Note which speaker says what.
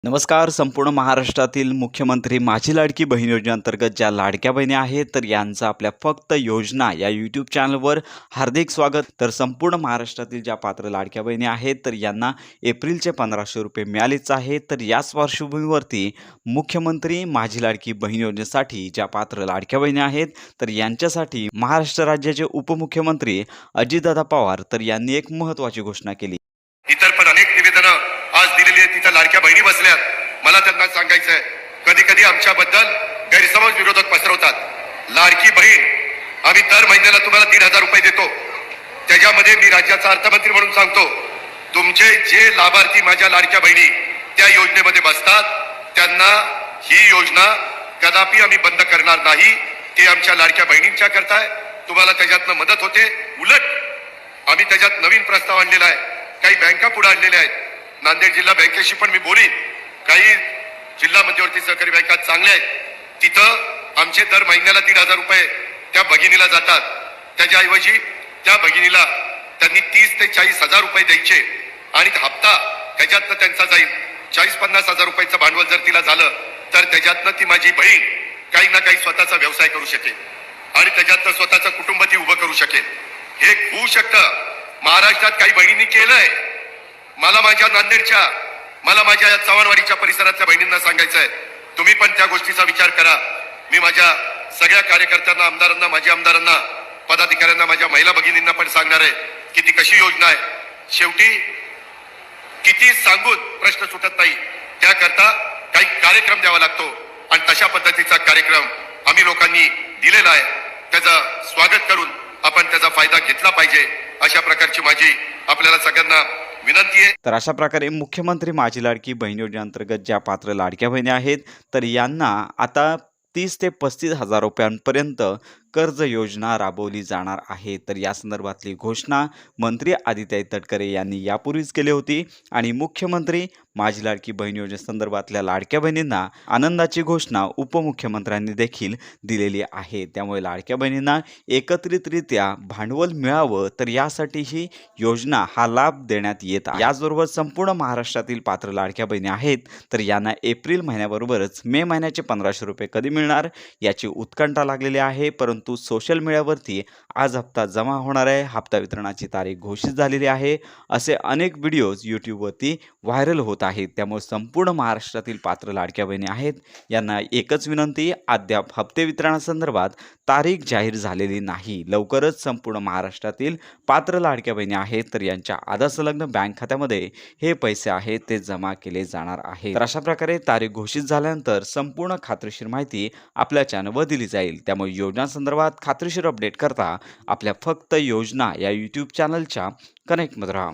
Speaker 1: नमस्कार. संपूर्ण महाराष्ट्रातील मुख्यमंत्री माझी लाडकी बहीण योजनेअंतर्गत ज्या लाडक्या बहिणी आहेत तर यांचं आपल्या फक्त योजना या यूट्यूब चॅनलवर हार्दिक स्वागत. तर संपूर्ण महाराष्ट्रातील ज्या पात्र लाडक्या बहिणी आहेत तर यांना एप्रिलचे 1500 रुपये मिळालेच आहेत. तर याच पार्श्वभूमीवरती मुख्यमंत्री माझी लाडकी बहीण योजनेसाठी ज्या पात्र लाडक्या बहिणी आहेत तर यांच्यासाठी महाराष्ट्र राज्याचे उपमुख्यमंत्री अजितदादा पवार तर यांनी एक महत्त्वाची घोषणा केली.
Speaker 2: इतर पण अनेक निवेदनं आज दिलेली आहेत. तिथं लाडक्या बहिणी बसल्यात. मला त्यांना सांगायचं आहे, कधी कधी आमच्याबद्दल गैरसमज विरोधक पसरवतात. लाडकी बहीण आम्ही दर महिन्याला तुम्हाला 1,500 रुपये देतो. त्याच्यामध्ये मी राज्याचा अर्थमंत्री म्हणून सांगतो, तुमचे जे लाभार्थी माझ्या लाडक्या बहिणी त्या योजनेमध्ये बसतात त्यांना ही योजना कदापि आम्ही बंद करणार नाही. ते आमच्या लाडक्या बहिणींच्या करताय, तुम्हाला त्याच्यातनं मदत होते. उलट आम्ही त्याच्यात नवीन प्रस्ताव आणलेला आहे. काही बँका पुढे आणलेल्या आहेत. नांदेड जिल्हा बँकेशी पण मी बोलीन. काही जिल्हा मध्यवर्ती सहकारी बँका चांगल्या आहेत. तिथं आमचे दर महिन्याला 1,500 रुपये त्या भगिनीला जातात. त्याच्याऐवजी त्या भगिनीला त्यांनी 30 ते 40 हजार रुपये द्यायचे आणि हप्ता त्याच्यातनं त्यांचा जाईल. 40-50 हजार रुपयाचं भांडवल जर तिला झालं तर त्याच्यातनं ती माझी बहीण काही ना काही स्वतःचा व्यवसाय करू शकेल आणि त्याच्यातनं स्वतःचं कुटुंब ती उभं करू शकेल. हे होऊ शकतं. महाराष्ट्रात काही बहिणींनी केलंय. मला माझ्या नांदेडच्या, मला माझ्या चव्हाणवाडीच्या परिसरातल्या बहिणींना सांगायचं आहे, तुम्ही पण त्या गोष्टीचा विचार करा. मी माझ्या सगळ्या कार्यकर्त्यांना, आमदारांना, माजी आमदारांना, पदाधिकाऱ्यांना, माझ्या महिला भगिनींना पण सांगणार आहे की ती कशी योजना आहे. शेवटी किती सांगून प्रश्न सुटत नाही. त्याकरता काही कार्यक्रम द्यावा लागतो आणि तशा पद्धतीचा कार्यक्रम आम्ही लोकांनी दिलेला आहे. त्याचं स्वागत करून आपण त्याचा फायदा घेतला पाहिजे, अशा प्रकारची माझी आपल्याला सगळ्यांना विनंती आहे.
Speaker 1: तर अशा प्रकारे मुख्यमंत्री माझी लाडकी बहीण योजनेअंतर्गत ज्या पात्र लाडक्या बहिणी आहेत तर यांना आता 30 ते 35 हजार रुपयांपर्यंत कर्ज योजना राबवली जाणार आहे. तर या संदर्भातली घोषणा मंत्री आदित्य तटकरे यांनी यापूर्वीच केली होती आणि मुख्यमंत्री माझी लाडकी बहीण योजनेसंदर्भातल्या लाडक्या बहिणींना आनंदाची घोषणा उपमुख्यमंत्र्यांनी देखील दिलेली आहे. त्यामुळे लाडक्या बहिणींना एकत्रितरित्या भांडवल मिळावं तर यासाठी ही योजना हा लाभ देण्यात येत आहे. याचबरोबर संपूर्ण महाराष्ट्रातील पात्र लाडक्या बहिणी आहेत तर यांना एप्रिल महिन्याबरोबरच मे महिन्याचे 1500 रुपये कधी मिळणार याची उत्कंठा लागलेली आहे. परंतु सोशल मीडियावरती आज हप्ता जमा होणार आहे, हप्ता वितरणाची तारीख घोषित झालेली आहे, असे अनेक व्हिडिओज यूट्यूबवरती व्हायरल होत आहेत. त्यामुळे संपूर्ण महाराष्ट्रातील पात्र लाडक्या बहिणी आहेत यांना एकच विनंती, अद्याप हप्ते वितरणासंदर्भात तारीख जाहीर झालेली नाही. लवकरच संपूर्ण महाराष्ट्रातील पात्र लाडक्या बहिणी आहेत तर यांच्या आधार संलग्न बँक खात्यामध्ये हे पैसे आहेत ते जमा केले जाणार आहेत. तर अशा प्रकारे तारीख घोषित झाल्यानंतर संपूर्ण खात्रीशीर माहिती आपल्या चॅनलवर दिली जाईल. त्यामुळे योजनांसंदर्भात खात्रीशीर अपडेट करता आपल्या फक्त योजना या यूट्यूब चॅनलच्या कनेक्टमध्ये राहा.